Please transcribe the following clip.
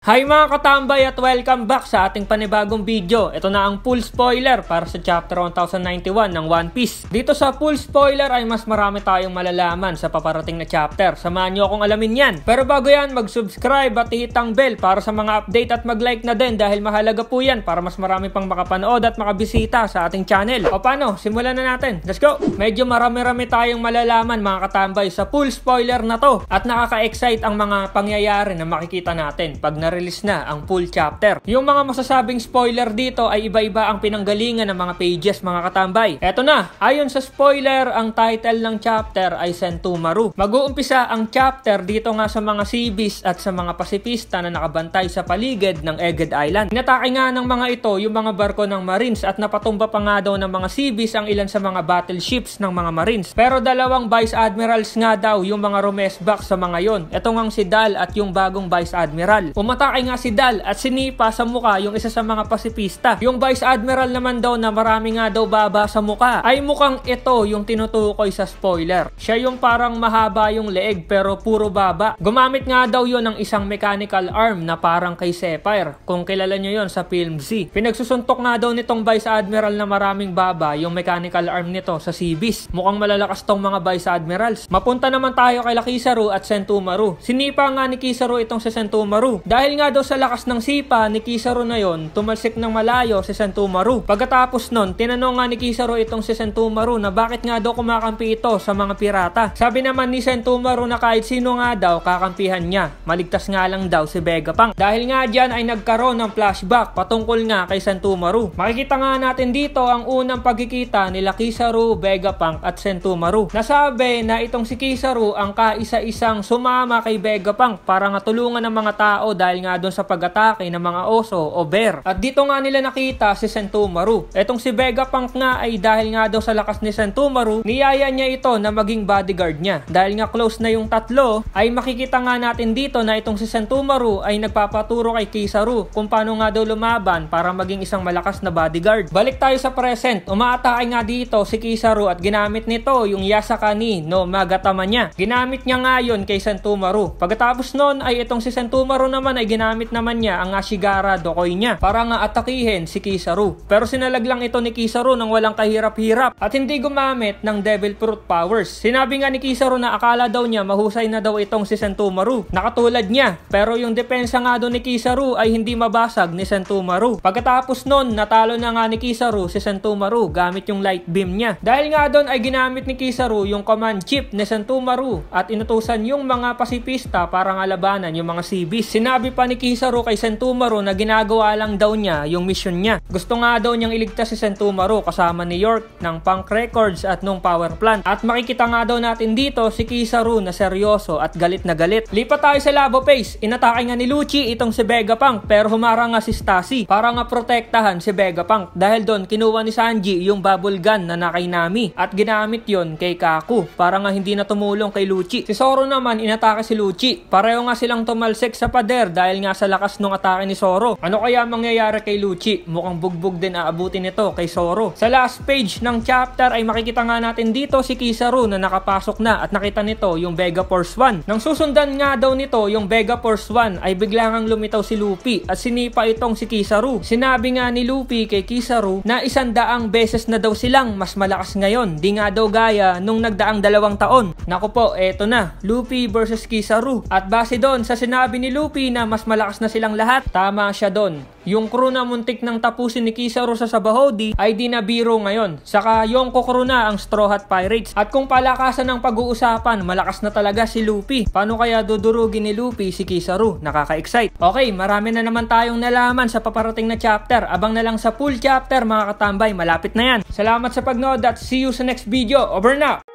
Hi mga katambay at welcome back sa ating panibagong video. Ito na ang full spoiler para sa chapter 1091 ng One Piece. Dito sa full spoiler ay mas marami tayong malalaman sa paparating na chapter. Samahan nyo akong alamin yan. Pero bago yan, mag-subscribe at hit ang bell para sa mga update at mag-like na din dahil mahalaga po yan para mas marami pang makapanood at makabisita sa ating channel. O paano? Simulan na natin. Let's go! Medyo marami-rami tayong malalaman mga katambay sa full spoiler na to at nakaka-excite ang mga pangyayari na makikita natin pag release na ang full chapter. Yung mga masasabing spoiler dito ay iba-iba ang pinanggalingan ng mga pages mga katambay. Eto na, ayon sa spoiler, ang title ng chapter ay Sentomaru. Mag-uumpisa ang chapter dito nga sa mga seabees at sa mga pasipista na nakabantay sa paligid ng Egged Island. Inatake nga ng mga ito yung mga barko ng Marines at napatumba pa nga daw ng mga seabees ang ilan sa mga battleships ng mga Marines. Pero dalawang Vice Admirals nga daw yung mga rumesbak sa mga yon. Ito ngang si Dal at yung bagong Vice Admiral. Umatake nga si Dal at sinipa sa muka yung isa sa mga pasipista. Yung Vice Admiral naman daw na marami nga daw baba sa muka ay mukhang ito yung tinutukoy sa spoiler. Siya yung parang mahaba yung leeg pero puro baba. Gumamit nga daw yon ng isang mechanical arm na parang kay Sapphire. Kung kilala nyo yon sa Film Z. Pinagsusuntok nga daw nitong Vice Admiral na maraming baba yung mechanical arm nito sa seabees. Mukhang malalakas tong mga Vice Admirals. Mapunta naman tayo kay Kizaru at Sentomaru. Sinipa nga ni Kizaru itong si Sentomaru. Dahil nga daw sa lakas ng sipa ni Kizaru na yon, tumalsik ng malayo si Sentomaru. Pagkatapos nun, tinanong nga ni Kizaru itong si Sentomaru na bakit nga daw kumakampi ito sa mga pirata. Sabi naman ni Sentomaru na kahit sino nga daw kakampihan niya. Maligtas nga lang daw si Vegapunk. Dahil nga dyan ay nagkaroon ng flashback patungkol nga kay Sentomaru. Makikita nga natin dito ang unang pagkikita nila Kizaru, Vegapunk at Sentomaru. Nasabi na itong si Kizaru ang kaisa-isang sumama kay Vegapunk para nga tulungan ng mga tao dahil nga doon sa pag-atake ng mga oso o bear. At dito nga nila nakita si Sentomaru. Etong si Vegapunk nga ay dahil nga daw sa lakas ni Sentomaru, niyaya niya ito na maging bodyguard niya. Dahil nga close na yung tatlo, ay makikita nga natin dito na itong si Sentomaru ay nagpapaturo kay Kizaru kung paano nga daw lumaban para maging isang malakas na bodyguard. Balik tayo sa present. Umaatake nga dito si Kizaru at ginamit nito yung Yasakani no Magatama niya. Ginamit niya nga yun kay Sentomaru. Pagkatapos nun ay itong si Sentomaru naman ay ginamit naman niya ang Ashigara Dokoi niya para nga atakihin si Kizaru. Pero sinalaglang ito ni Kizaru nang walang kahirap-hirap at hindi gumamit ng Devil Fruit powers. Sinabi nga ni Kizaru na akala daw niya mahusay na daw itong si Sentomaru. Nakatulad niya. Pero yung depensa nga daw ni Kizaru ay hindi mabasag ni Sentomaru. Pagkatapos nun, natalo na nga ni Kizaru si Sentomaru gamit yung light beam niya. Dahil nga doon ay ginamit ni Kizaru yung command chip ni Sentomaru at inutusan yung mga pasipista para nga labanan yung mga seabees. Sinabi pa ni Kizaru kay Sentomaru na ginagawa lang daw niya yung mission niya. Gusto nga daw niyang iligtas si Sentomaru kasama ni York ng Punk Records at nung power plant. At makikita nga daw natin dito si Kizaru na seryoso at galit na galit. Lipat tayo sa Labo Face. Inatake nga ni Lucci itong si Vegapunk pero humarang nga si Stacy para nga protektahan si Vegapunk. Dahil doon kinuha ni Sanji yung bubble gun na nakay Nami at ginamit yon kay Kaku para nga hindi na tumulong kay Lucci. Si Zoro naman inatake si Lucci. Pareho nga silang tumalsik sa pader dahil nga sa lakas ng atake ni Zoro. Ano kaya mangyayari kay Lucci? Mukhang bugbog din aabutin nito kay Zoro. Sa last page ng chapter ay makikita nga natin dito si Kizaru na nakapasok na at nakita nito yung Vega Force 1. Nang susundan nga daw nito yung Vega Force 1 ay bigla ngang lumitaw si Luffy at sinipa itong si Kizaru. Sinabi nga ni Luffy kay Kizaru na 100 beses na daw silang mas malakas ngayon. Di nga daw gaya nung nagdaang 2 taon. Naku po, eto na. Luffy versus Kizaru. At base doon sa sinabi ni Luffy na mas malakas na silang lahat, tama siya doon. Yung crew na muntik nang tapusin ni Kizaru sa Sabaody ay di na biro ngayon. Saka yung crew na ang Straw Hat Pirates. At kung palakasan ng pag-uusapan, malakas na talaga si Luffy. Paano kaya dudurugin ni Luffy si Kizaru? Nakaka-excite. Okay, marami na naman tayong nalaman sa paparating na chapter. Abang na lang sa full chapter mga katambay, malapit na yan. Salamat sa pagnood at see you sa next video. Over na!